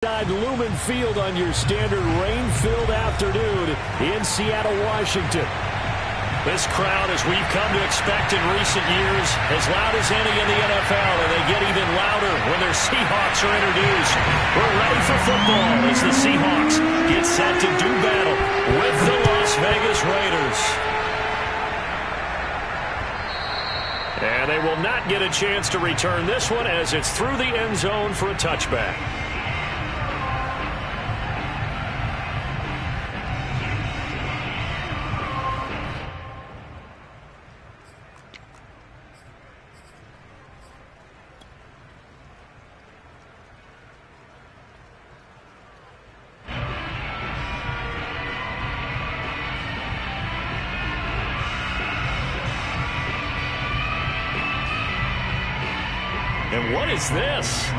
Lumen Field on your standard rain-filled afternoon in Seattle, Washington. This crowd, as we've come to expect in recent years, as loud as any in the NFL, and they get even louder when their Seahawks are introduced. We're ready for football as the Seahawks get set to do battle with the Las Vegas Raiders. And they will not get a chance to return this one as it's through the end zone for a touchback. And what is this?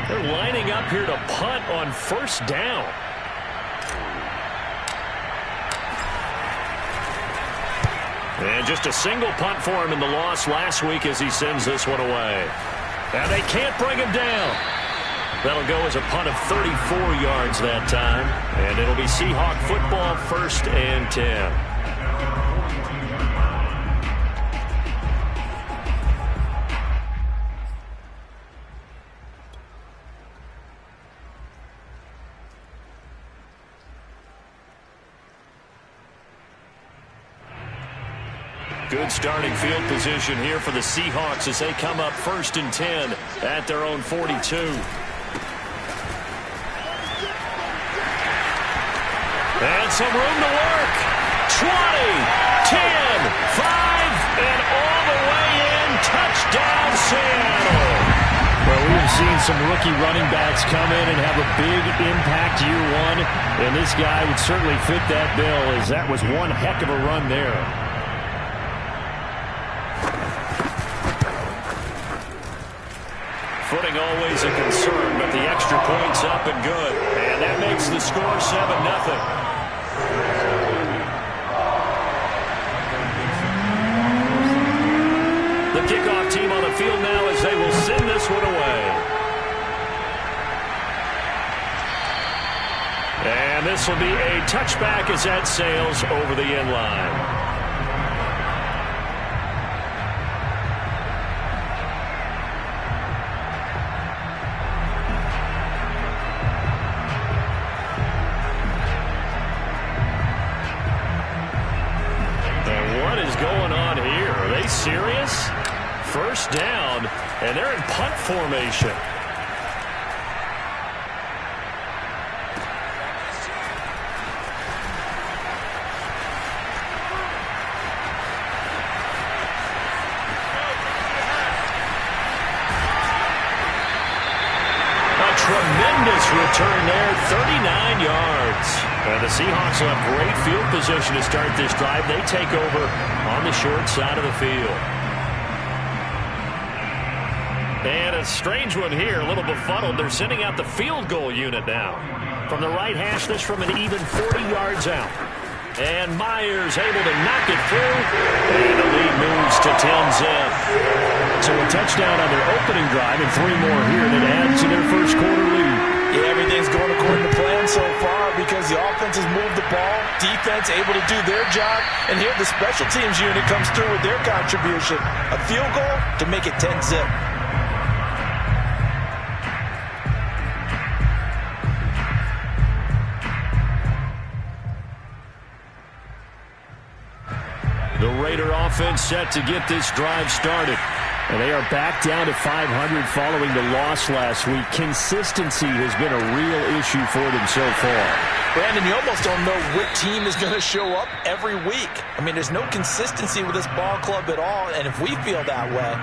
They're lining up here to punt on first down. And just a single punt for him in the loss last week as he sends this one away. And they can't bring him down. That'll go as a punt of 34 yards that time. And it'll be Seahawk football, 1st and 10. Good starting field position here for the Seahawks as they come up 1st and 10 at their own 42. And some room to work. 20, 10, 5, and all the way in. Touchdown, Seattle. Well, we have seen some rookie running backs come in and have a big impact year one, and this guy would certainly fit that bill as that was one heck of a run there. Footing always a concern, but the extra point's up and good. And that makes the score 7-0. The kickoff team on the field now as they will send this one away. And this will be a touchback as that sails over the end line. Serious? First down, and they're in punt formation. A tremendous return there, 39 yards. And the Seahawks will have great field position to start this drive. They take over on the short side of the field. And a strange one here, a little befuddled. They're sending out the field goal unit now. From the right hash, this from an even 40 yards out. And Myers able to knock it through. And the lead moves to 10-zip. So a touchdown on their opening drive and 3 more here that add to their first quarter lead. Yeah, everything's going according to plan so far because the offense has moved the ball, defense able to do their job, and here the special teams unit comes through with their contribution. A field goal to make it 10-zip. The Raider offense set to get this drive started. And they are back down to 500 following the loss last week. Consistency has been a real issue for them so far. Brandon, you almost don't know what team is going to show up every week. I mean, there's no consistency with this ball club at all, and if we feel that way,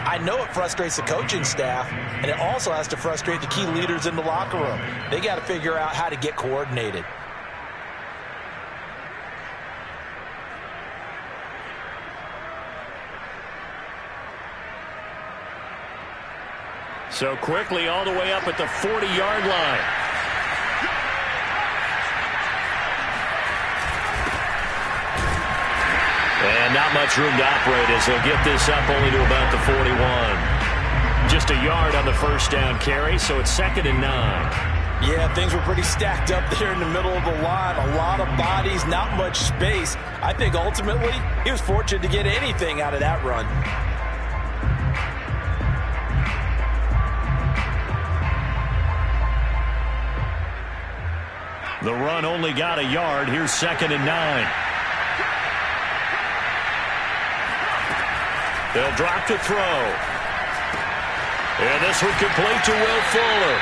I know it frustrates the coaching staff, and it also has to frustrate the key leaders in the locker room. They got to figure out how to get coordinated. So quickly all the way up at the 40-yard line. And not much room to operate as they'll get this up only to about the 41. Just a yard on the first down carry, so it's 2nd and 9. Yeah, things were pretty stacked up there in the middle of the line. A lot of bodies, not much space. I think ultimately he was fortunate to get anything out of that run. The run only got a yard. Here's 2nd and 9. They'll drop to throw. And this one complete to Will Fuller.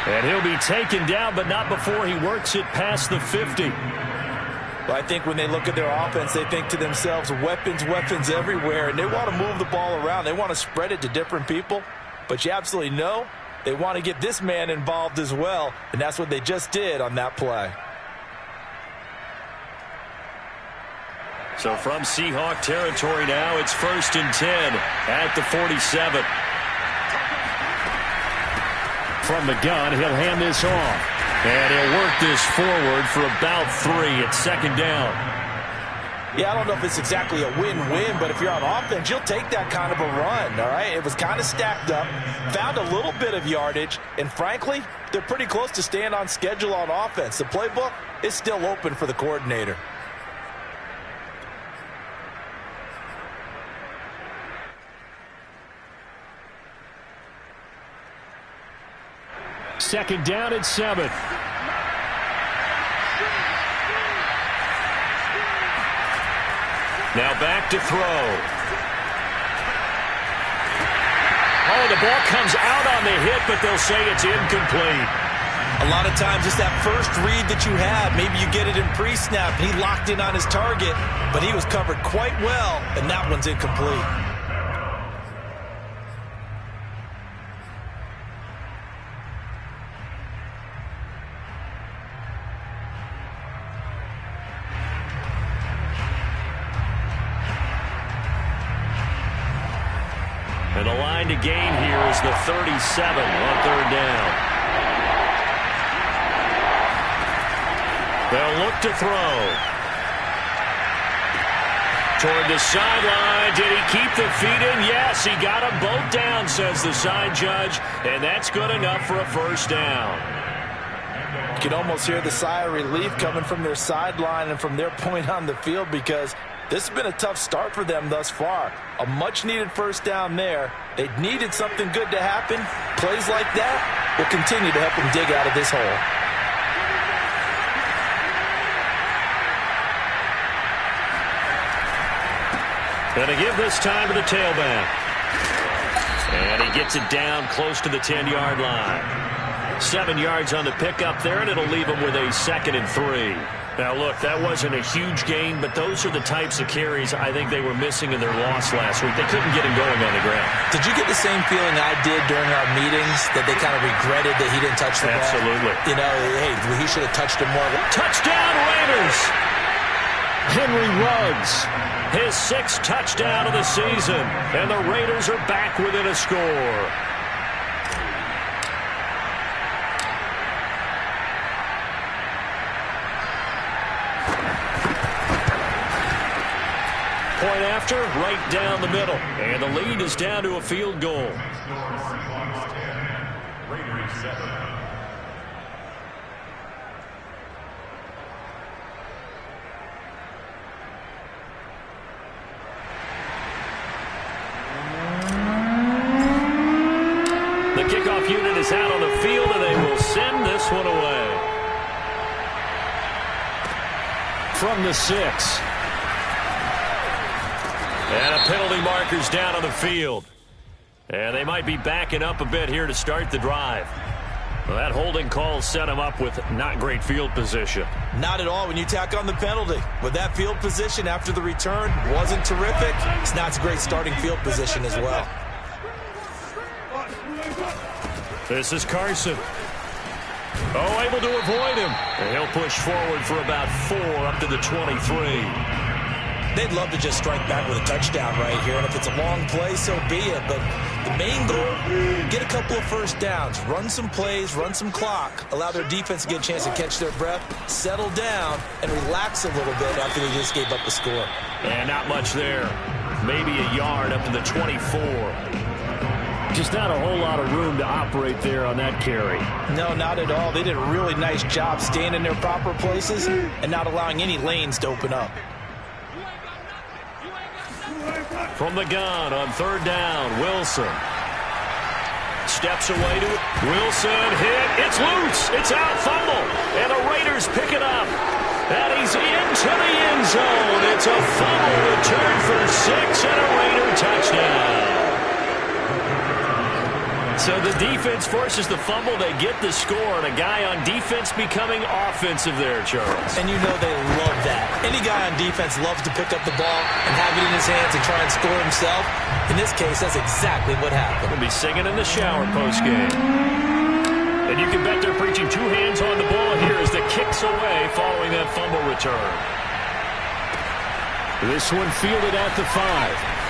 And he'll be taken down, but not before he works it past the 50. Well, I think when they look at their offense, they think to themselves, weapons, weapons everywhere. And they want to move the ball around. They want to spread it to different people. But you absolutely know they want to get this man involved as well. And that's what they just did on that play. So from Seahawk territory now, it's 1st and 10 at the 47. From the gun, he'll hand this off. And he'll work this forward for about 3 at 2nd down. Yeah, I don't know if it's exactly a win-win, but if you're on offense, you'll take that kind of a run, all right? It was kind of stacked up, found a little bit of yardage, and frankly, they're pretty close to staying on schedule on offense. The playbook is still open for the coordinator. Second down and 7. Now back to throw. Oh, the ball comes out on the hit, but they'll say it's incomplete. A lot of times it's that first read that you have. Maybe you get it in pre-snap. He locked in on his target, but he was covered quite well, and that one's incomplete. And the line to gain here is the 37 on 3rd down. They'll look to throw. Toward the sideline. Did he keep the feet in? Yes, he got them both down, says the side judge. And that's good enough for a 1st down. You can almost hear the sigh of relief coming from their sideline and from their point on the field, because this has been a tough start for them thus far. A much-needed 1st down there. They needed something good to happen. Plays like that will continue to help them dig out of this hole. Going to give this time to the tailback. And he gets it down close to the 10-yard line. 7 yards on the pickup there, and it'll leave him with a 2nd and 3. Now, look, that wasn't a huge gain, but those are the types of carries I think they were missing in their loss last week. They couldn't get him going on the ground. Did you get the same feeling I did during our meetings, that they kind of regretted that he didn't touch the ball? Absolutely. You know, hey, he should have touched him more. Touchdown, Raiders! Henry Ruggs. His 6th touchdown of the season, and the Raiders are back within a score. Point after, right down the middle. And the lead is down to a field goal. Raiders 7. The kickoff unit is out on the field, and they will send this one away. From the 6. And a penalty marker's down on the field. And they might be backing up a bit here to start the drive. Well, that holding call set him up with not great field position. Not at all when you tack on the penalty. With that field position after the return wasn't terrific. It's not a great starting field position as well. This is Carson. Oh, able to avoid him. And he'll push forward for about 4 up to the 23. They'd love to just strike back with a touchdown right here, and if it's a long play, so be it. But the main goal, get a couple of 1st downs, run some plays, run some clock, allow their defense to get a chance to catch their breath, settle down, and relax a little bit after they just gave up the score. And not much there. Maybe a yard up to the 24. Just not a whole lot of room to operate there on that carry. No, not at all. They did a really nice job staying in their proper places and not allowing any lanes to open up. From the gun on 3rd down, Wilson. Steps away to it. Wilson hit. It's loose. It's out. Fumble. And the Raiders pick it up. And he's into the end zone. It's a fumble return for 6 and a Raider touchdown. So the defense forces the fumble. They get the score. And a guy on defense becoming offensive there, Charles. And you know they love that. Any guy on defense loves to pick up the ball and have it in his hands and try and score himself. In this case, that's exactly what happened. We'll be singing in the shower postgame. And you can bet they're preaching 2 hands on the ball here as the kick's away following that fumble return. This one fielded at the 5.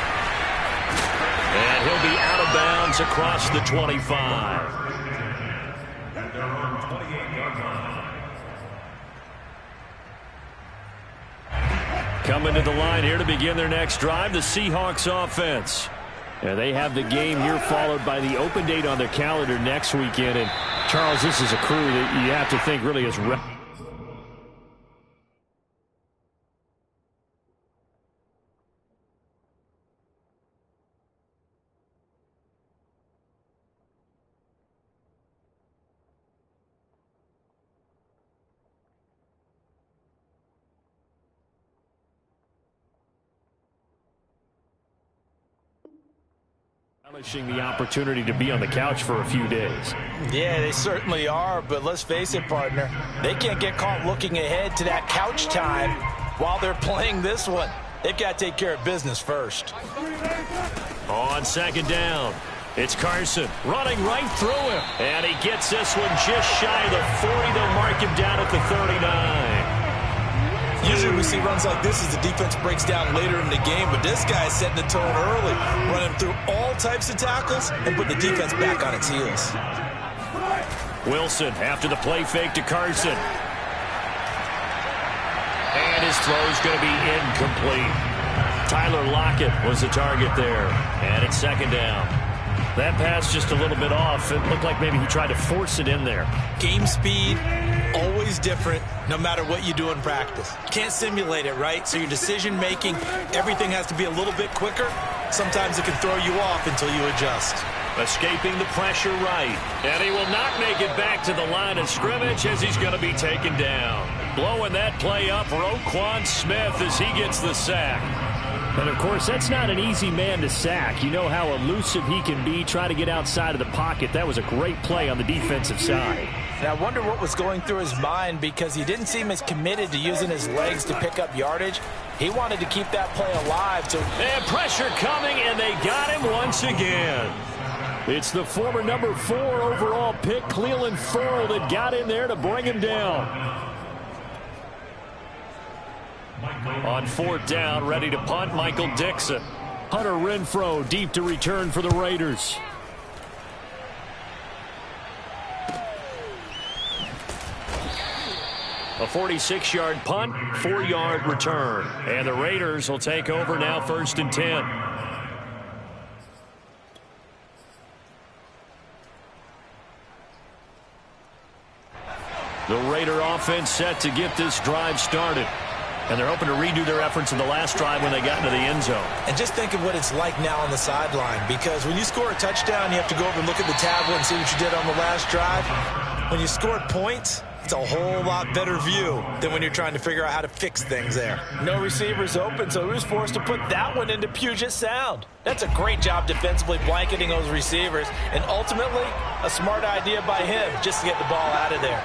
And he'll be out of bounds across the 25. Coming to the line here to begin their next drive, the Seahawks offense. And they have the game here followed by the open date on their calendar next weekend. And, Charles, this is a crew that you have to think really is relishing the opportunity to be on the couch for a few days. Yeah, they certainly are, but let's face it, partner. They can't get caught looking ahead to that couch time while they're playing this one. They've got to take care of business first. On 2nd down, it's Carson running right through him. And he gets this one just shy of the 40. They'll mark him down at the 39. Usually we see runs like this as the defense breaks down later in the game, but this guy is setting the tone early, running through all types of tackles and putting the defense back on its heels. Wilson after the play fake to Carson. And his throw's going to be incomplete. Tyler Lockett was the target there. And it's 2nd down. That pass just a little bit off. It looked like maybe he tried to force it in there. Game speed, always different, no matter what you do in practice. You can't simulate it, right? So your decision-making, everything has to be a little bit quicker. Sometimes it can throw you off until you adjust. Escaping the pressure right. And he will not make it back to the line of scrimmage as he's going to be taken down. Blowing that play up, Roquan Smith as he gets the sack. And, of course, that's not an easy man to sack. You know how elusive he can be, try to get outside of the pocket. That was a great play on the defensive side. And I wonder what was going through his mind because he didn't seem as committed to using his legs to pick up yardage. He wanted to keep that play alive. And pressure coming, and they got him once again. It's the former number 4 overall pick, Cleveland Ferrell, that got in there to bring him down. On 4th down, ready to punt, Michael Dixon. Hunter Renfrow deep to return for the Raiders. A 46-yard punt, 4-yard return. And the Raiders will take over now 1st and 10. The Raider offense set to get this drive started. And they're hoping to redo their efforts in the last drive when they got into the end zone. And just think of what it's like now on the sideline, because when you score a touchdown, you have to go over and look at the tablet and see what you did on the last drive. When you scored points, it's a whole lot better view than when you're trying to figure out how to fix things there. No receivers open, so he was forced to put that one into Puget Sound. That's a great job defensively blanketing those receivers, and ultimately, a smart idea by him just to get the ball out of there.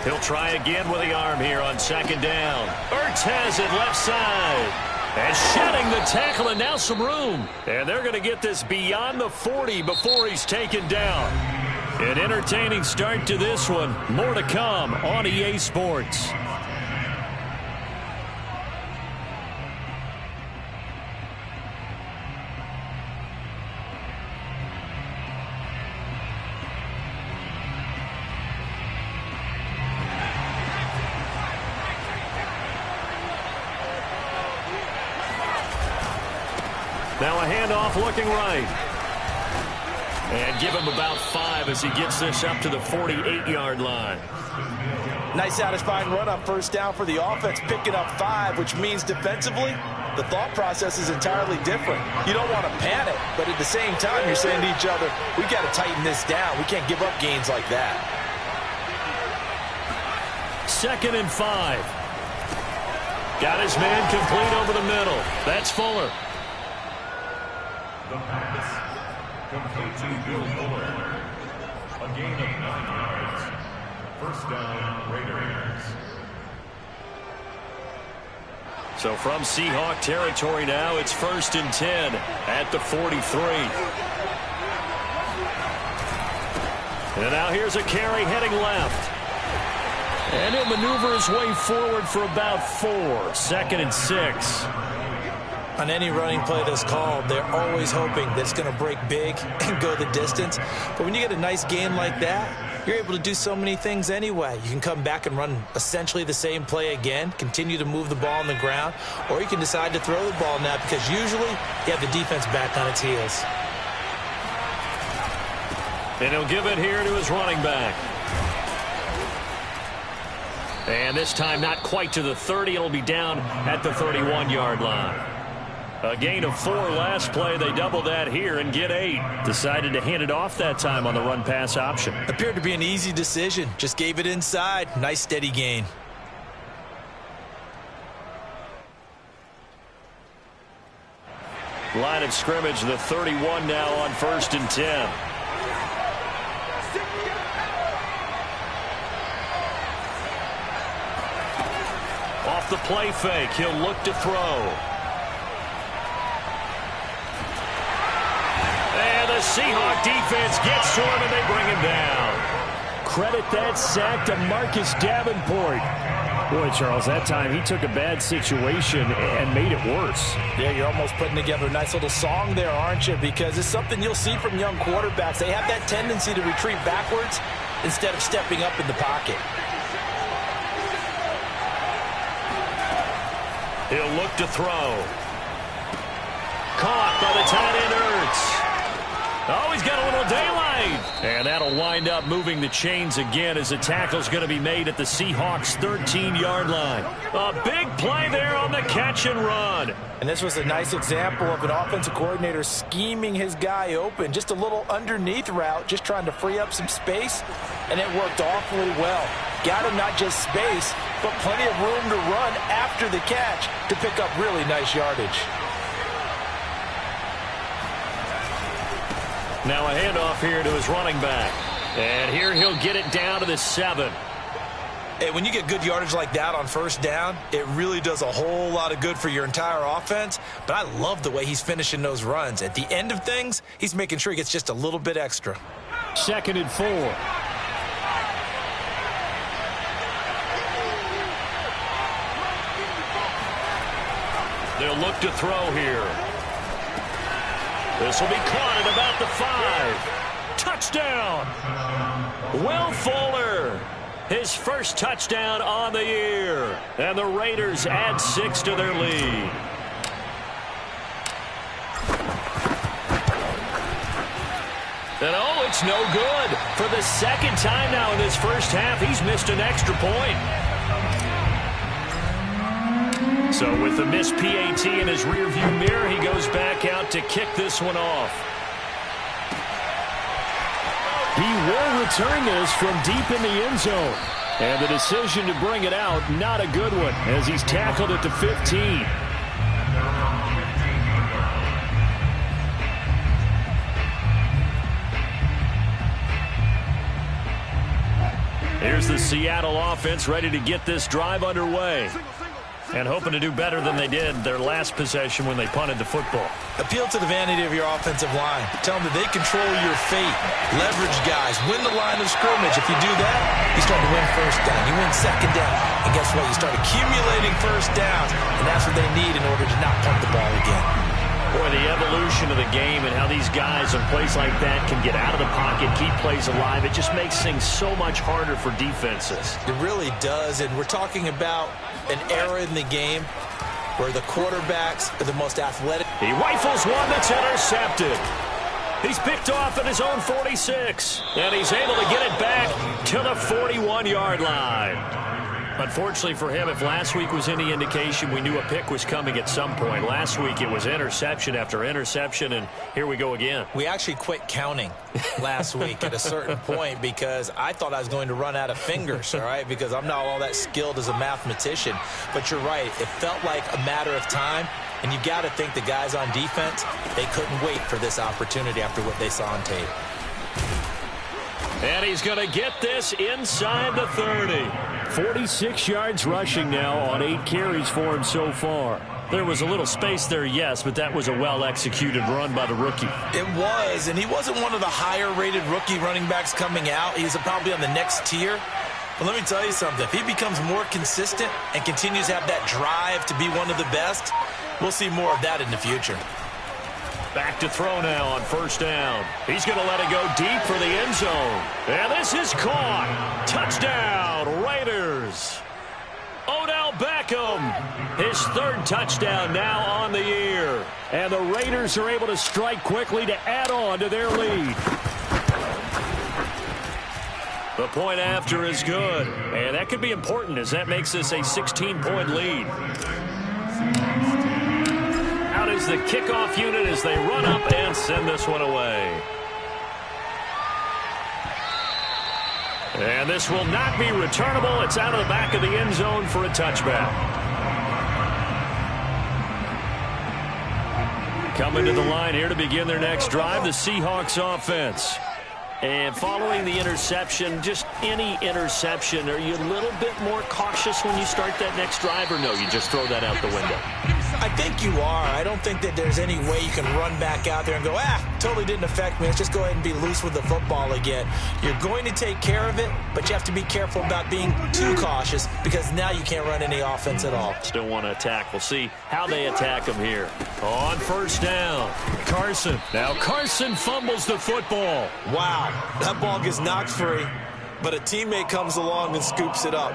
He'll try again with the arm here on 2nd down. Ertz has it left side. And shedding the tackle, and now some room. And they're going to get this beyond the 40 before he's taken down. An entertaining start to this one. More to come on EA Sports. Now a handoff looking right. And give him about 5 as he gets this up to the 48-yard line. Nice satisfying run on first down for the offense, picking up 5, which means defensively, the thought process is entirely different. You don't want to panic, but at the same time, you're saying to each other, we've got to tighten this down. We can't give up gains like that. 2nd and 5. Got his man complete over the middle. That's Fuller. The pass. Complete to Bill Fuller. A gain of 9 yards. First down, Raiders. So from Seahawk territory now, it's 1st and 10 at the 43. And now here's a carry heading left. And he'll maneuver his way forward for about 4. 2nd and 6. On any running play that's called, they're always hoping that it's going to break big and go the distance. But when you get a nice gain like that, you're able to do so many things anyway. You can come back and run essentially the same play again, continue to move the ball on the ground, or you can decide to throw the ball now because usually you have the defense back on its heels. And he'll give it here to his running back. And this time not quite to the 30. It'll be down at the 31-yard line. A gain of 4 last play. They double that here and get 8. Decided to hand it off that time on the run-pass option. Appeared to be an easy decision. Just gave it inside. Nice steady gain. Line of scrimmage, the 31 now on 1st and 10. Off the play fake, he'll look to throw. And the Seahawk defense gets to him and they bring him down. Credit that sack to Marcus Davenport. Boy, Charles, that time he took a bad situation and made it worse. Yeah, you're almost putting together a nice little song there, aren't you? Because it's something you'll see from young quarterbacks. They have that tendency to retreat backwards instead of stepping up in the pocket. He'll look to throw. Caught by the tight end Ertz. Oh, he's got a little daylight. And that'll wind up moving the chains again as the tackle's going to be made at the Seahawks' 13-yard line. A big play there on the catch and run. And this was a nice example of an offensive coordinator scheming his guy open. Just a little underneath route, just trying to free up some space, and it worked awfully well. Got him not just space, but plenty of room to run after the catch to pick up really nice yardage. Now a handoff here to his running back. And here he'll get it down to the 7. Hey, when you get good yardage like that on first down, it really does a whole lot of good for your entire offense. But I love the way he's finishing those runs. At the end of things, he's making sure he gets just a little bit extra. 2nd and 4. They'll look to throw here. This will be caught at about the 5. Touchdown! Will Fuller, his first touchdown on the year. And the Raiders add 6 to their lead. And oh, it's no good. For the second time now in this first half, he's missed an extra point. So with the missed PAT in his rearview mirror, he goes back out to kick this one off. He will return this from deep in the end zone. And the decision to bring it out, not a good one, as he's tackled at the 15. Here's the Seattle offense ready to get this drive underway. And hoping to do better than they did their last possession when they punted the football. Appeal to the vanity of your offensive line. Tell them that they control your fate. Leverage guys. Win the line of scrimmage. If you do that, you start to win first down. You win second down. And guess what? You start accumulating first downs. And that's what they need in order to not punt the ball again. Boy, the evolution of the game and how these guys in plays like that can get out of the pocket, keep plays alive, it just makes things so much harder for defenses. It really does, and we're talking about an era in the game where the quarterbacks are the most athletic. He rifles one that's intercepted. He's picked off at his own 46, and he's able to get it back to the 41-yard line. Unfortunately for him, if last week was any indication, we knew a pick was coming at some point. Last week it was interception after interception, and here we go again. We actually quit counting last week at a certain point because I thought I was going to run out of fingers, all right, because I'm not all that skilled as a mathematician. But you're right. It felt like a matter of time, and you got to think the guys on defense, they couldn't wait for this opportunity after what they saw on tape. And he's going to get this inside the 30. 46 yards rushing now on 8 carries for him so far. There was a little space there, yes, but that was a well-executed run by the rookie. It was, and he wasn't one of the higher-rated rookie running backs coming out. He's probably on the next tier. But let me tell you something. If he becomes more consistent and continues to have that drive to be one of the best, we'll see more of that in the future. Back to throw now on first down. He's going to let it go deep for the end zone. And this is caught. Touchdown, Raiders. Odell Beckham, his 3rd touchdown now on the year. And the Raiders are able to strike quickly to add on to their lead. The point after is good. And that could be important as that makes this a 16-point lead. Out is the kickoff unit as they run up and send this one away. And this will not be returnable. It's out of the back of the end zone for a touchback. Coming to the line here to begin their next drive, the Seahawks offense. And following the interception, just any interception, are you a little bit more cautious when you start that next drive, or no, you just throw that out the window? I think you are. I don't think that there's any way you can run back out there and go, totally didn't affect me. Let's just go ahead and be loose with the football again. You're going to take care of it, but you have to be careful about being too cautious because now you can't run any offense at all. Still want to attack. We'll see how they attack him here. On first down, Carson. Now Carson fumbles the football. Wow, that ball gets knocked free, but a teammate comes along and scoops it up.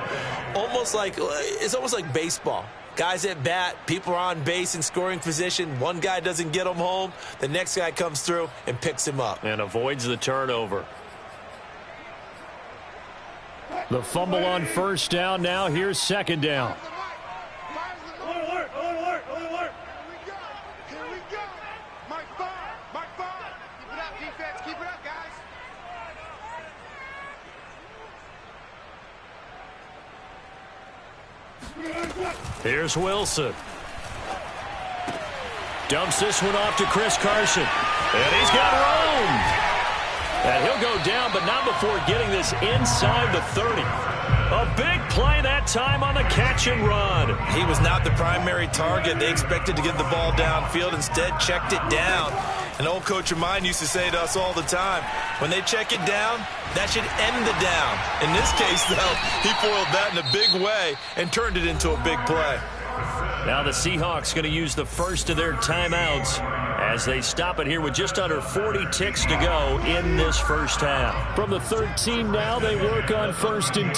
It's almost like baseball. Guys at bat, people are on base in scoring position. One guy doesn't get him home. The next guy comes through and picks him up. And avoids the turnover. The fumble on first down. Now here's second down. Here's Wilson. Dumps this one off to Chris Carson. And he's got room. And he'll go down, but not before getting this inside the 30. A big play that time on the catch and run. He was not the primary target. They expected to get the ball downfield. Instead, checked it down. An old coach of mine used to say to us all the time, when they check it down, that should end the down. In this case, though, he foiled that in a big way and turned it into a big play. Now the Seahawks going to use the first of their timeouts as they stop it here with just under 40 ticks to go in this first half. From the 13 now, they work on 1st and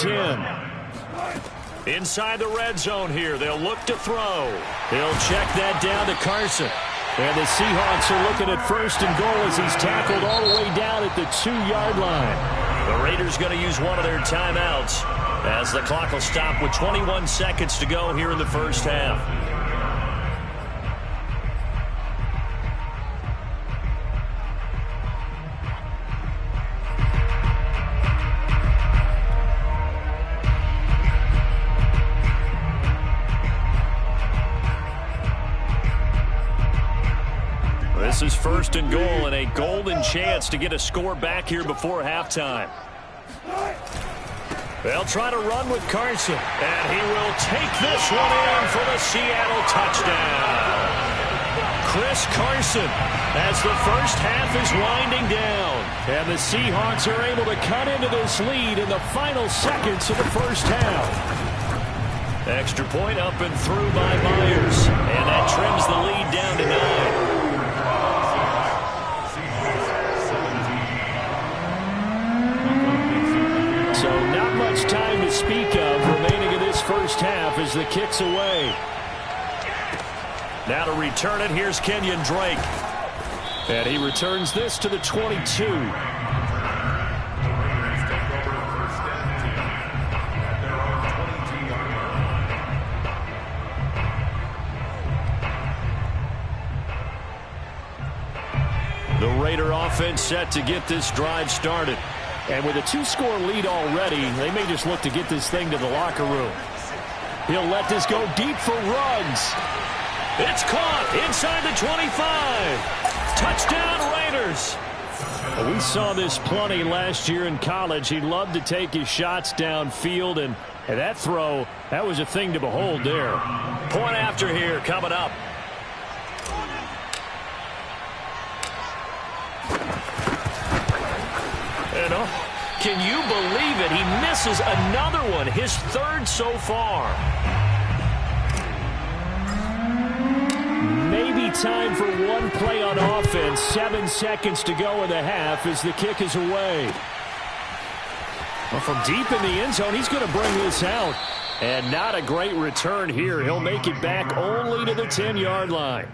10. Inside the red zone here, they'll look to throw. They'll check that down to Carson. And the Seahawks are looking at 1st and goal as he's tackled all the way down at the 2-yard line. The Raiders going to use one of their timeouts as the clock will stop with 21 seconds to go here in the first half. This is 1st and goal and a golden chance to get a score back here before halftime. They'll try to run with Carson, and he will take this one in for the Seattle touchdown. Chris Carson as the first half is winding down. And the Seahawks are able to cut into this lead in the final seconds of the first half. Extra point up and through by Myers, and that trims the lead down to 9. So not much time to speak of remaining in this first half as the kick's away. Now to return it, here's Kenyon Drake. And he returns this to the 22. The Raider offense set to get this drive started. And with a 2-score lead already, they may just look to get this thing to the locker room. He'll let this go deep for Ruggs. It's caught inside the 25. Touchdown Raiders. We saw this plenty last year in college. He loved to take his shots downfield, and that throw, that was a thing to behold there. Point after here coming up. And can you believe it? He misses another one, his third so far. Maybe time for one play on offense. 7 seconds to go in the half as the kick is away. Well, from deep in the end zone, he's going to bring this out. And not a great return here. He'll make it back only to the 10-yard line.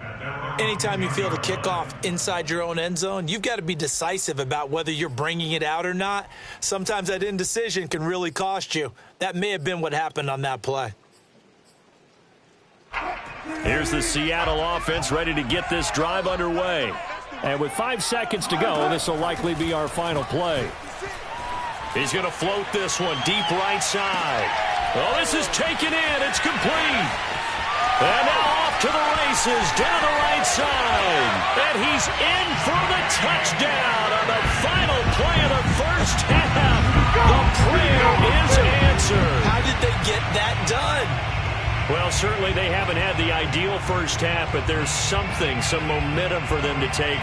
Anytime you feel the kickoff inside your own end zone, you've got to be decisive about whether you're bringing it out or not. Sometimes that indecision can really cost you. That may have been what happened on that play. Here's the Seattle offense ready to get this drive underway. And with 5 seconds to go, this will likely be our final play. He's going to float this one deep right side. Oh, this is taken in. It's complete. And now off to the races down the right side. And he's in for the touchdown on the final play of the first half. The prayer is answered. How did they get that done? Well, certainly they haven't had the ideal first half, but there's something, some momentum for them to take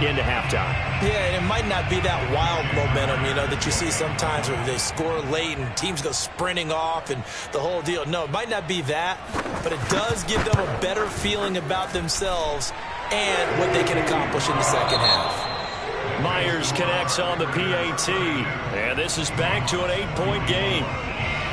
into halftime. Yeah, and it might not be that wild momentum, that you see sometimes where they score late and teams go sprinting off and the whole deal. No, it might not be that, but it does give them a better feeling about themselves and what they can accomplish in the second half. Myers connects on the PAT, and this is back to an 8-point game.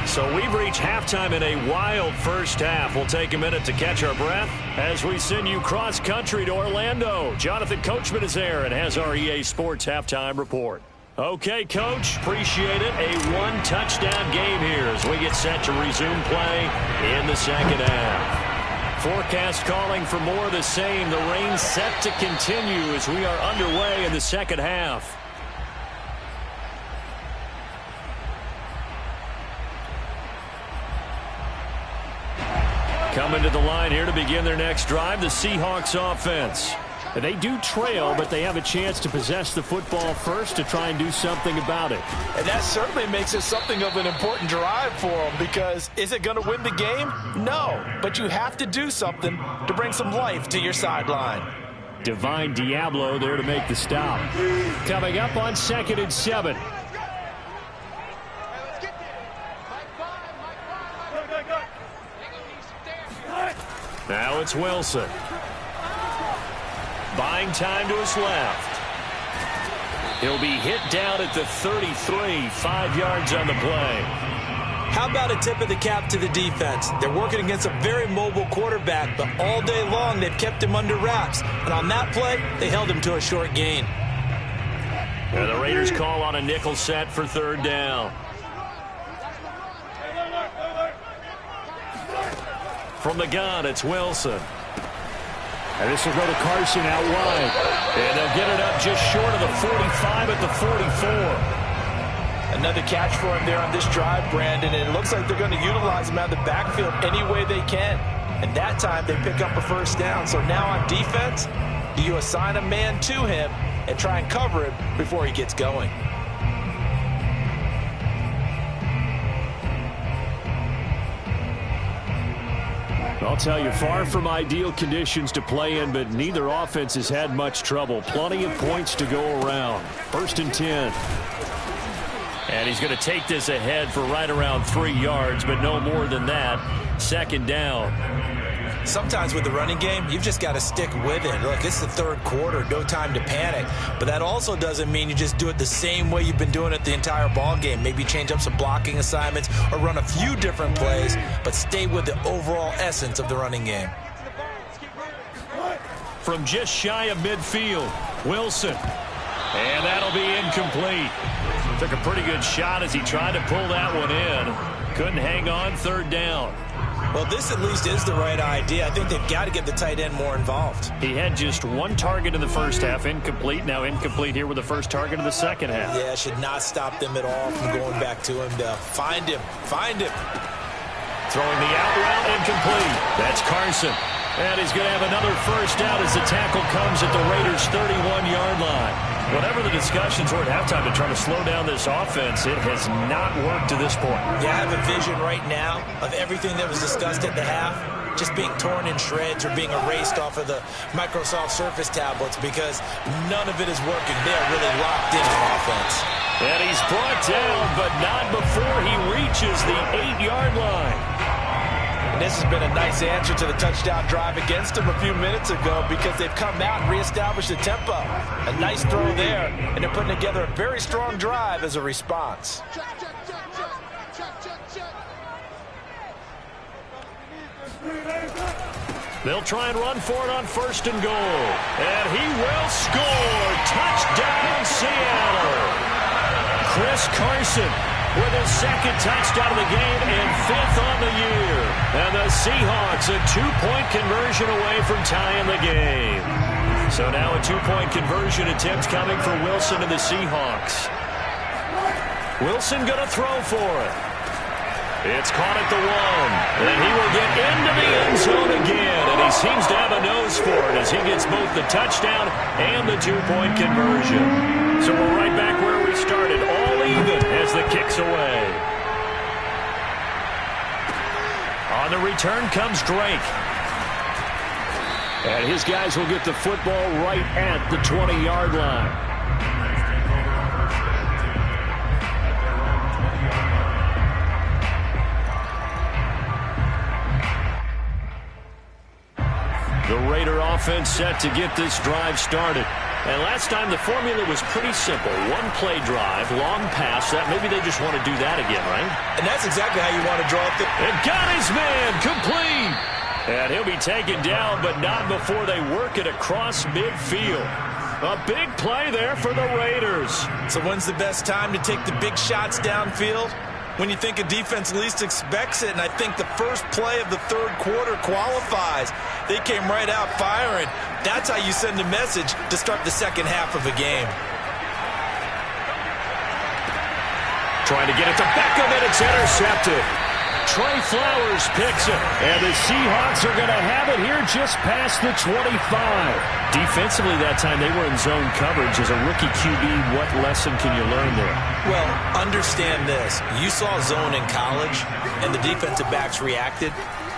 So we've reached halftime in a wild first half. We'll take a minute to catch our breath as we send you cross-country to Orlando. Jonathan Coachman is there and has our EA Sports halftime report. Okay, Coach, appreciate it. A one-touchdown game here as we get set to resume play in the second half. Forecast calling for more of the same. The rain set to continue as we are underway in the second half. Coming to the line here to begin their next drive, the Seahawks offense. They do trail, but they have a chance to possess the football first to try and do something about it. And that certainly makes it something of an important drive for them, because is it going to win the game? No, but you have to do something to bring some life to your sideline. Divine Diablo there to make the stop. Coming up on 2nd and 7. Now it's Wilson. Buying time to his left. He'll be hit down at the 33, 5 yards on the play. How about a tip of the cap to the defense? They're working against a very mobile quarterback, but all day long they've kept him under wraps. And on that play, they held him to a short gain. And the Raiders call on a nickel set for 3rd down. From the gun, it's Wilson. And this will go to Carson out wide. And they'll get it up just short of the 45 at the 44. Another catch for him there on this drive, Brandon, and it looks like they're going to utilize him out of the backfield any way they can. And that time they pick up a 1st down. So now on defense, do you assign a man to him and try and cover him before he gets going? I'll tell you, far from ideal conditions to play in, but neither offense has had much trouble. Plenty of points to go around. 1st and 10. And he's going to take this ahead for right around 3 yards, but no more than that. 2nd down. Sometimes with the running game, you've just got to stick with it. Look, it's the 3rd quarter, no time to panic. But that also doesn't mean you just do it the same way you've been doing it the entire ball game. Maybe change up some blocking assignments or run a few different plays, but stay with the overall essence of the running game. from just shy of midfield. Wilson. And that'll be incomplete. Took a pretty good shot as he tried to pull that one in. Couldn't hang on. Third down. Well, this at least is the right idea. I think they've got to get the tight end more involved. He had just one target in the first half. Incomplete. Now incomplete here with the first target of the second half. Yeah, should not stop them at all from going back to him to find him. Find him. Throwing the out route, incomplete. That's Carson. And he's going to have another first down as the tackle comes at the Raiders' 31-yard line. Whatever the discussions were at halftime to try to slow down this offense, it has not worked to this point. Yeah, I have a vision right now of everything that was discussed at the half just being torn in shreds or being erased off of the Microsoft Surface tablets because none of it is working. They are really locked in on offense. And he's brought down, but not before he reaches the 8-yard line. And this has been a nice answer to the touchdown drive against them a few minutes ago because they've come out and reestablished the tempo. A nice throw there, and they're putting together a very strong drive as a response. They'll try and run for it on first and goal. And he will score. Touchdown, Seattle. Chris Carson with his second touchdown of the game and 5th on the year. And the Seahawks a 2-point conversion away from tying the game. So now a 2-point conversion attempt coming for Wilson and the Seahawks. Wilson going to throw for it. It's caught at the 1. And he will get into the end zone again. And he seems to have a nose for it as he gets both the touchdown and the 2-point conversion. So we're right back where we started, all even as the kick's away. On the return comes Drake. And his guys will get the football right at the 20-yard line. The Raider offense set to get this drive started. And last time the formula was pretty simple. One play drive, long pass. That maybe they just want to do that again, right? And that's exactly how you want to draw up the... And got his man complete. And he'll be taken down, but not before they work it across midfield. A big play there for the Raiders. So when's the best time to take the big shots downfield? When you think a defense least expects it, and I think the first play of the third quarter qualifies. They came right out firing. That's how you send a message to start the second half of a game. Trying to get it to Beckham, and it's intercepted. Trey Flowers picks it, and the Seahawks are going to have it here just past the 25. Defensively that time, they were in zone coverage. As a rookie QB, what lesson can you learn there? Well, understand this. You saw zone in college, and the defensive backs reacted,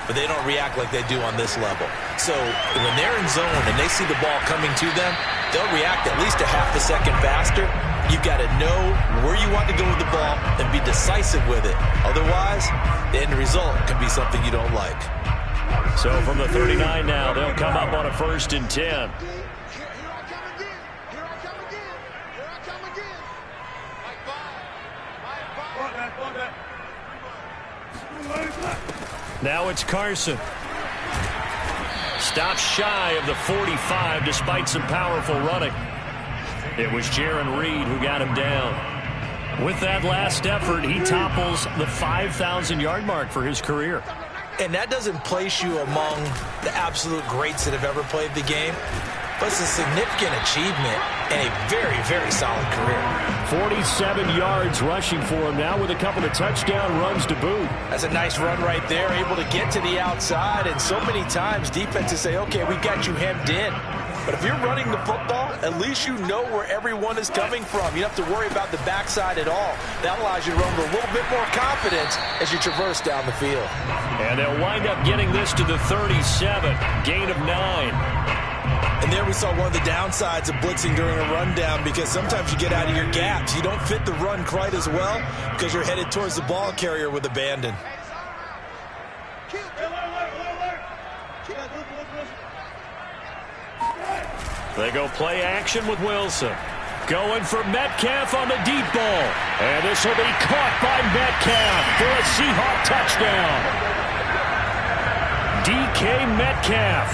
but they don't react like they do on this level. So when they're in zone and they see the ball coming to them, they'll react at least a half a second faster. You've got to know where you want to go with the ball and be decisive with it. Otherwise, the end result can be something you don't like. So from the 39 now, they'll come up on a 1st and 10. Now it's Carson. Stops shy of the 45 despite some powerful running. It was Jaron Reed who got him down. With that last effort, he topples the 5,000-yard mark for his career. And that doesn't place you among the absolute greats that have ever played the game, but it's a significant achievement and a very, very solid career. 47 yards rushing for him now with a couple of touchdown runs to boot. That's a nice run right there, able to get to the outside, and so many times defenses say, okay, we got you hemmed in. But if you're running the football, at least you know where everyone is coming from. You don't have to worry about the backside at all. That allows you to run with a little bit more confidence as you traverse down the field. And they'll wind up getting this to the 37, gain of 9. And there we saw one of the downsides of blitzing during a rundown because sometimes you get out of your gaps. You don't fit the run quite as well because you're headed towards the ball carrier with abandon. They go play action with Wilson. Going for Metcalf on the deep ball. And this will be caught by Metcalf for a Seahawk touchdown. DK Metcalf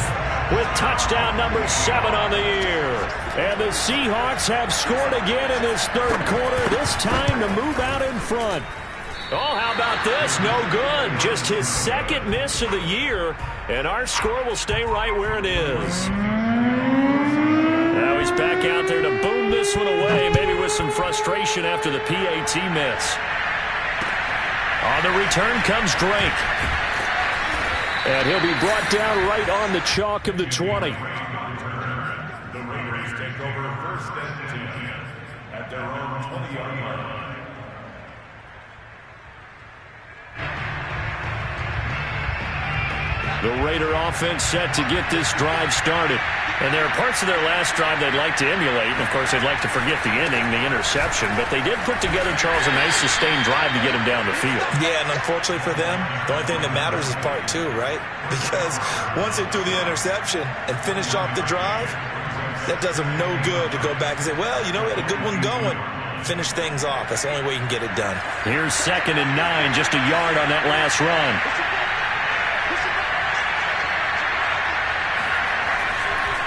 with touchdown number 7 on the year. And the Seahawks have scored again in this third quarter, this time to move out in front. Oh, how about this? No good. Just his second miss of the year, and our score will stay right where it is. Now he's back out there to boom this one away, maybe with some frustration after the PAT miss. On the return comes Drake. And he'll be brought down right on the chalk of the 20. The Raiders take over first and 10 at their own 20-yard line. The Raider offense set to get this drive started. And there are parts of their last drive they'd like to emulate. And, of course, they'd like to forget the inning, the interception. But they did put together, Charles, a nice sustained drive to get him down the field. Yeah, and unfortunately for them, the only thing that matters is part 2, right? Because once they threw the interception and finished off the drive, that does them no good to go back and say, well, you know, we had a good one going. Finish things off. That's the only way you can get it done. Here's 2nd and 9, just a yard on that last run.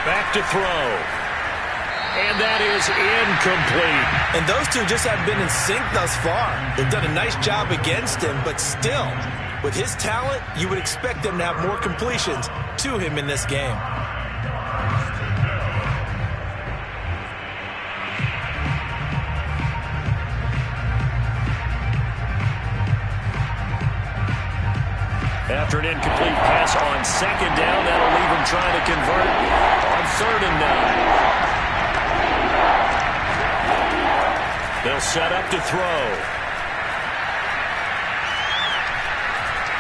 Back to throw. And that is incomplete. And those two just haven't been in sync thus far. They've done a nice job against him, but still, with his talent, you would expect them to have more completions to him in this game. After an incomplete pass on 2nd down, that'll leave him trying to convert on 3rd and 9. They'll set up to throw.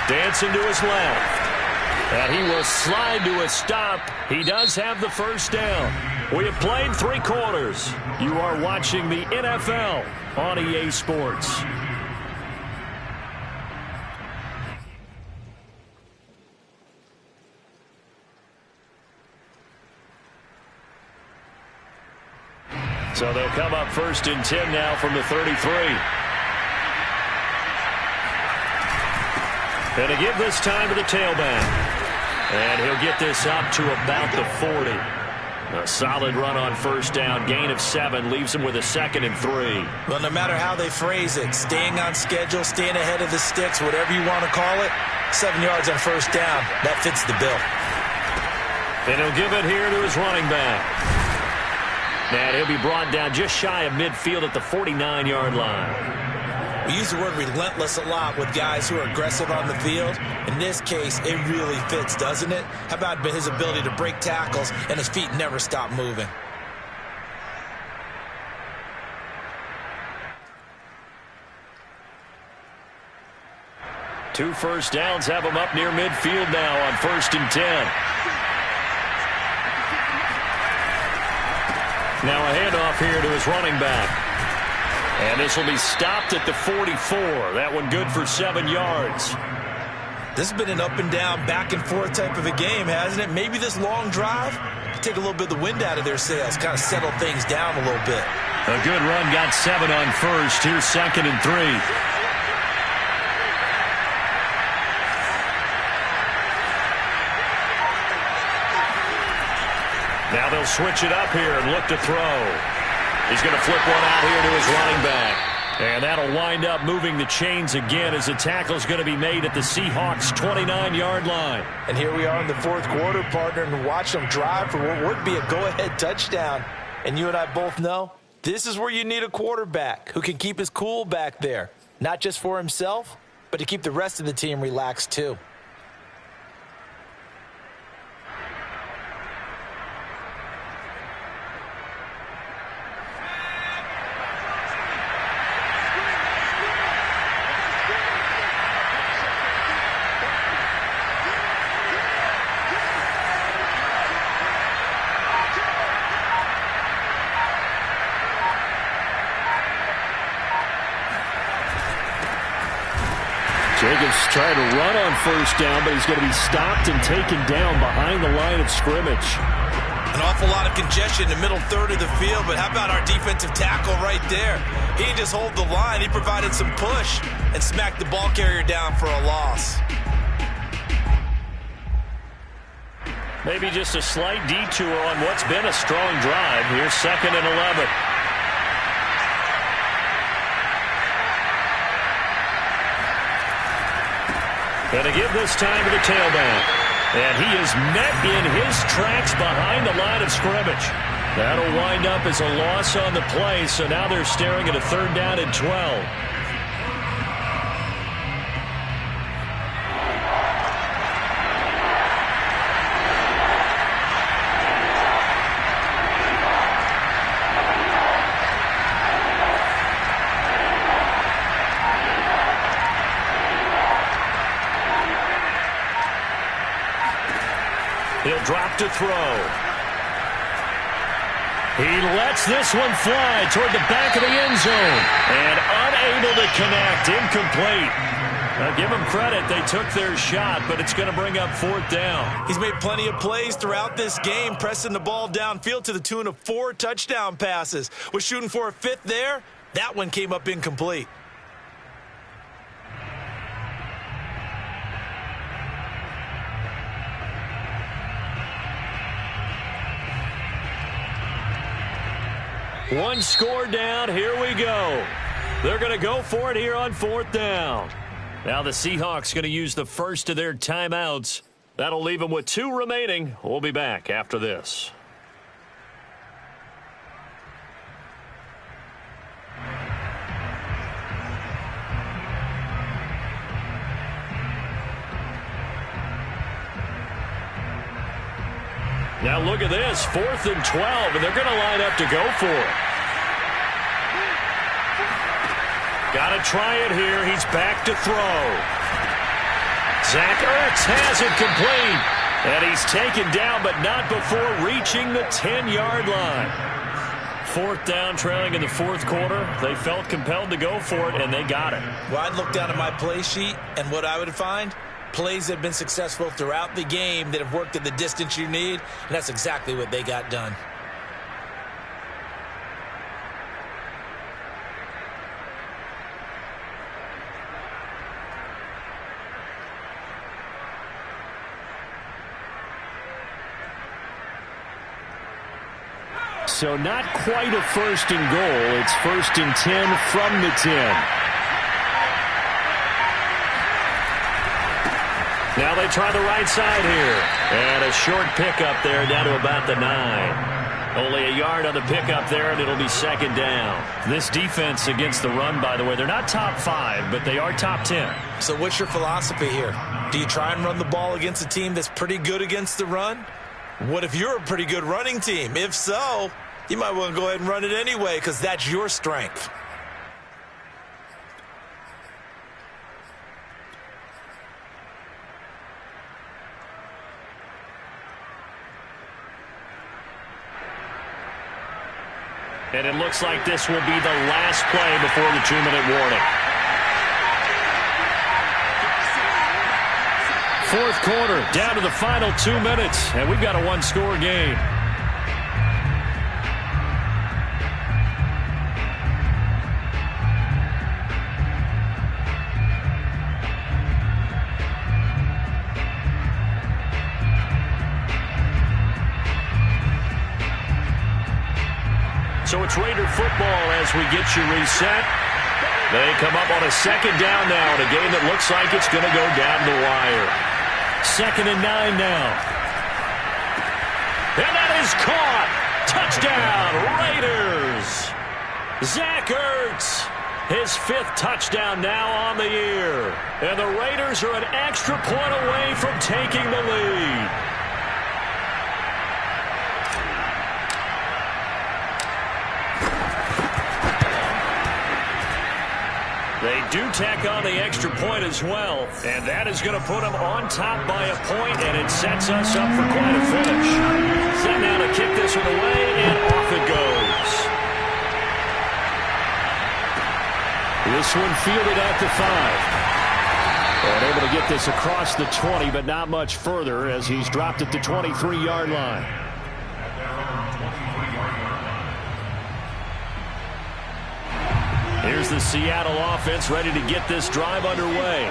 Dancing to his left. And he will slide to a stop. He does have the first down. We have played 3 quarters. You are watching the NFL on EA Sports. So they'll come up 1st and 10 now from the 33. And to give this time to the tailback. And he'll get this up to about the 40. A solid run on 1st down. Gain of 7 leaves him with a 2nd and 3. Well, no matter how they phrase it, staying on schedule, staying ahead of the sticks, whatever you want to call it, 7 yards on 1st down. That fits the bill. And he'll give it here to his running back. And he'll be brought down just shy of midfield at the 49-yard line. We use the word relentless a lot with guys who are aggressive on the field. In this case, it really fits, doesn't it? How about his ability to break tackles and his feet never stop moving? Two first downs have him up near midfield now on 1st and 10. Now a handoff here to his running back. And this will be stopped at the 44. That one good for 7 yards. This has been an up and down, back and forth type of a game, hasn't it? Maybe this long drive can take a little bit of the wind out of their sails, kind of settle things down a little bit. A good run, got 7 on 1st. Here's 2nd and 3. Now they'll switch it up here and look to throw. He's going to flip one out here to his running back. And that'll wind up moving the chains again as the tackle's going to be made at the Seahawks' 29-yard line. And here we are in the 4th quarter, partner, and watch them drive for what would be a go-ahead touchdown. And you and I both know this is where you need a quarterback who can keep his cool back there. Not just for himself, but to keep the rest of the team relaxed too. Jacobs trying to run on 1st down, but he's going to be stopped and taken down behind the line of scrimmage. An awful lot of congestion in the middle third of the field, but how about our defensive tackle right there? He didn't just hold the line. He provided some push and smacked the ball carrier down for a loss. Maybe just a slight detour on what's been a strong drive. Here's 2nd and 11. Going to give this time to the tailback. And he is met in his tracks behind the line of scrimmage. That'll wind up as a loss on the play, so now they're staring at a 3rd down and 12. He'll drop to throw. He lets this one fly toward the back of the end zone. And unable to connect. Incomplete. Now give them credit. They took their shot, but it's going to bring up 4th down. He's made plenty of plays throughout this game, pressing the ball downfield to the tune of 4 touchdown passes. Was shooting for a 5th there. That one came up incomplete. One score down. Here we go. They're going to go for it here on 4th down. Now the Seahawks going to use the first of their timeouts. That'll leave them with 2 remaining. We'll be back after this. Now look at this, 4th and 12, and they're going to line up to go for it. Got to try it here. He's back to throw. Zach Ertz has it complete. And he's taken down, but not before reaching the 10-yard line. 4th down, trailing in the 4th quarter. They felt compelled to go for it, and they got it. Well, I'd look down at my play sheet, and what I would find, plays that have been successful throughout the game that have worked at the distance you need, and that's exactly what they got done. So not quite a 1st and goal. It's 1st and 10 from the 10. Now they try the right side here. And a short pickup there down to about the 9. Only a yard on the pickup there, and it'll be 2nd down. This defense against the run, by the way, they're not top 5, but they are top 10. So what's your philosophy here? Do you try and run the ball against a team that's pretty good against the run? What if you're a pretty good running team? If so, you might want to go ahead and run it anyway because that's your strength. And it looks like this will be the last play before the 2-minute warning. 4th quarter, down to the final 2 minutes, and we've got a 1-score game. So it's Raider football as we get you reset. They come up on a 2nd down now in a game that looks like it's going to go down the wire. 2nd and 9 now. And that is caught. Touchdown, Raiders. Zach Ertz, his 5th touchdown now on the year. And the Raiders are an extra point away from taking the lead. They do tack on the extra point as well, and that is going to put them on top by a point, and it sets us up for quite a finish. Set now to kick this one away, and off it goes. This one fielded at the 5. And able to get this across the 20, but not much further as he's dropped at the 23-yard line. Here's the Seattle offense ready to get this drive underway.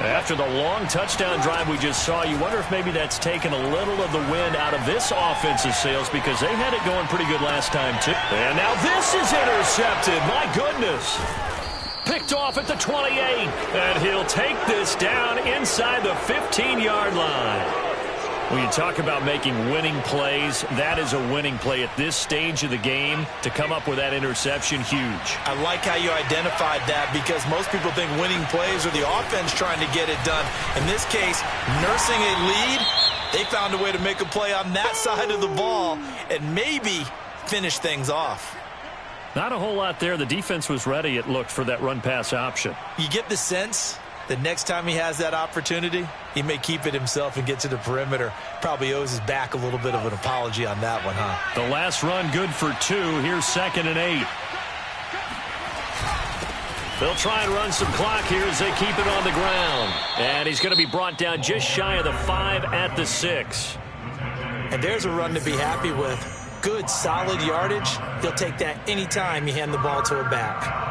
After the long touchdown drive we just saw, you wonder if maybe that's taken a little of the wind out of this offense's sails because they had it going pretty good last time, too. And now this is intercepted. My goodness. Picked off at the 28. And he'll take this down inside the 15-yard line. When you talk about making winning plays, that is a winning play at this stage of the game. To come up with that interception, huge. I like how you identified that because most people think winning plays are the offense trying to get it done. In this case, nursing a lead, they found a way to make a play on that side of the ball and maybe finish things off. Not a whole lot there. The defense was ready, it looked, for that run-pass option. You get the sense that next time he has that opportunity, he may keep it himself and get to the perimeter. Probably owes his back a little bit of an apology on that one, huh? The last run good for 2. Here's 2nd and 8. They'll try and run some clock here as they keep it on the ground. And he's going to be brought down just shy of the 5 at the 6. And there's a run to be happy with. Good, solid yardage. He'll take that anytime you hand the ball to a back.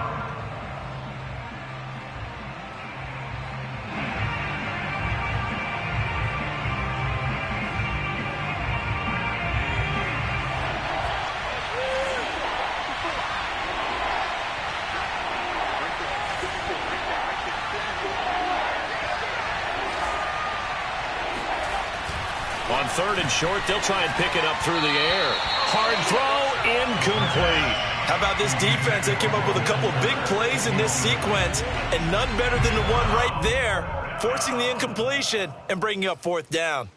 On 3rd and short, they'll try and pick it up through the air. Hard throw, incomplete. How about this defense? They came up with a couple of big plays in this sequence, and none better than the one right there, forcing the incompletion and bringing up 4th down.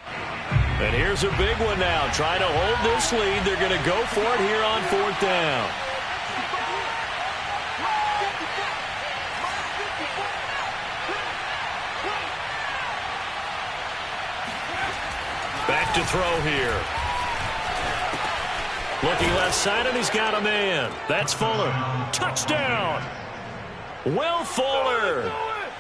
And here's a big one now. Trying to hold this lead. They're going to go for it here on 4th down. Back to throw here. Looking left side, and he's got a man. That's Fuller. Touchdown! Will Fuller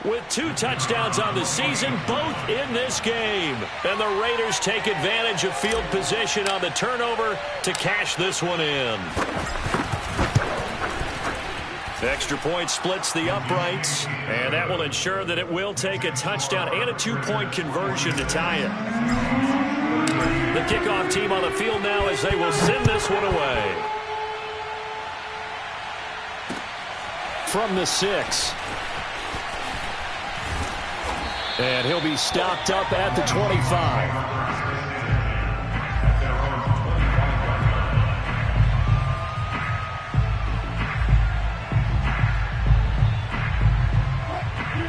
with 2 touchdowns on the season, both in this game. And the Raiders take advantage of field position on the turnover to cash this one in. The extra point splits the uprights, and that will ensure that it will take a touchdown and a 2-point conversion to tie it. The kickoff team on the field now as they will send this one away. From the 6. And he'll be stopped up at the 25.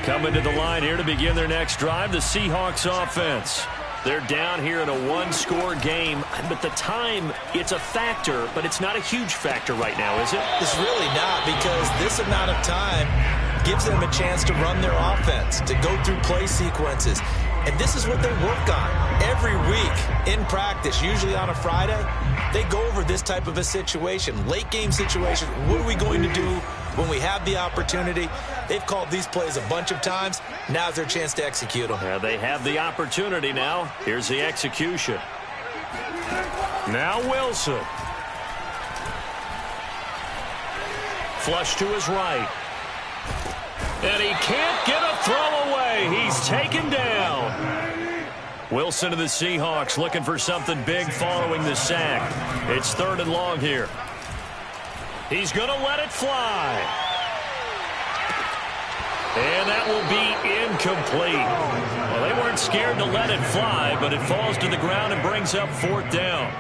Coming to the line here to begin their next drive, the Seahawks offense. They're down here in a 1-score game, but the time, it's a factor, but it's not a huge factor right now, is it? It's really not, because this amount of time gives them a chance to run their offense, to go through play sequences. And this is what they work on every week in practice, usually on a Friday. They go over this type of a situation, late game situation. What are we going to do when we have the opportunity? They've called these plays a bunch of times. Now's their chance to execute them. Yeah, they have the opportunity now. Here's the execution. Now Wilson. Flush to his right. And he can't get a throw away. He's taken down. Wilson of the Seahawks looking for something big following the sack. It's 3rd and long here. He's going to let it fly. And that will be incomplete. Well, they weren't scared to let it fly, but it falls to the ground and brings up 4th down.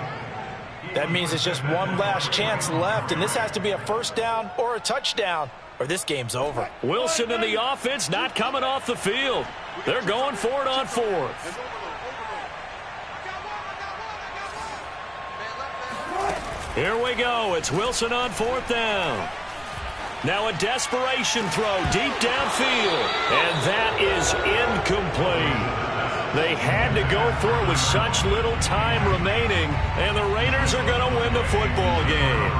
That means it's just one last chance left, and this has to be a 1st down or a touchdown, or this game's over. Wilson and the offense not coming off the field. They're going for it on 4th. Here we go. It's Wilson on 4th down. Now a desperation throw deep downfield. And that is incomplete. They had to go for it with such little time remaining. And the Raiders are going to win the football game.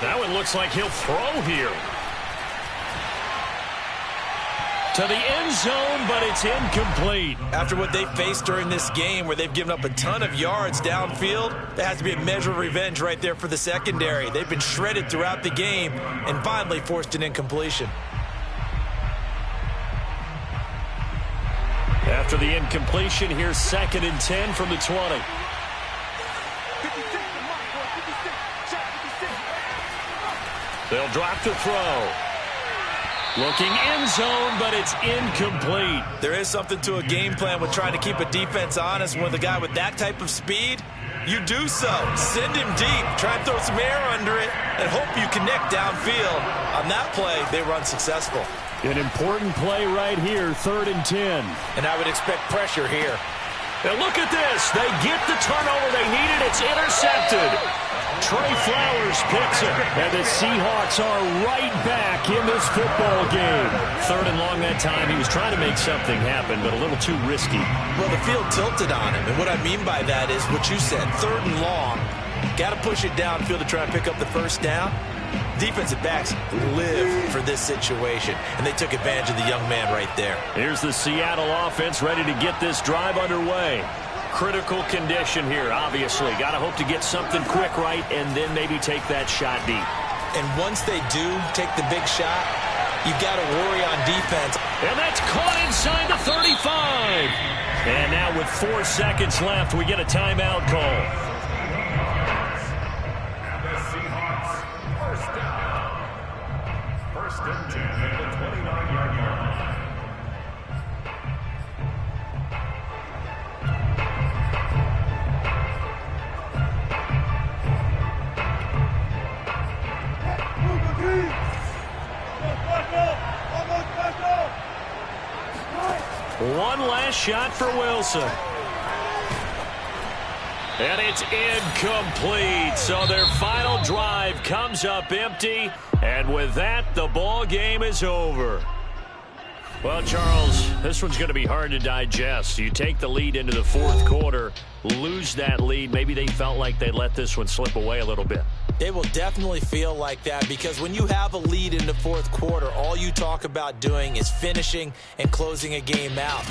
Now it looks like he'll throw here. to the end zone, but it's incomplete. After what they faced during this game where they've given up a ton of yards downfield, there has to be a measure of revenge right there for the secondary. They've been shredded throughout the game and finally forced an incompletion. After the incompletion, here's 2nd and 10 from the 20. They'll drop the throw. Looking end zone, but it's incomplete. There is something to a game plan with trying to keep a defense honest. With a guy with that type of speed, you do so. Send him deep. Try and throw some air under it and hope you connect downfield. On that play, they run successful. An important play right here, 3rd and 10. And I would expect pressure here. And look at this. They get the turnover they needed. It's intercepted. Trey Flowers picks it. And the Seahawks are right back in this football game. 3rd and long that time. He was trying to make something happen, but a little too risky. Well, the field tilted on him. And what I mean by that is what you said. 3rd and long. Got to push it downfield to try and pick up the first down. Defensive backs live for this situation, and they took advantage of the young man right there. Here's the Seattle offense ready to get this drive underway. Critical condition here, obviously. Got to hope to get something quick right and then maybe take that shot deep. And once they do take the big shot, you've got to worry on defense. And that's caught inside the 35. And now with 4 seconds left, we get a timeout call. First and 10 at the 29-yard line. One last shot for Wilson. And it's incomplete. So their final drive comes up empty. And with that, the ball game is over. Well, Charles, this one's going to be hard to digest. You take the lead into the 4th quarter, lose that lead. Maybe they felt like they let this one slip away a little bit. They will definitely feel like that because when you have a lead in the 4th quarter, all you talk about doing is finishing and closing a game out.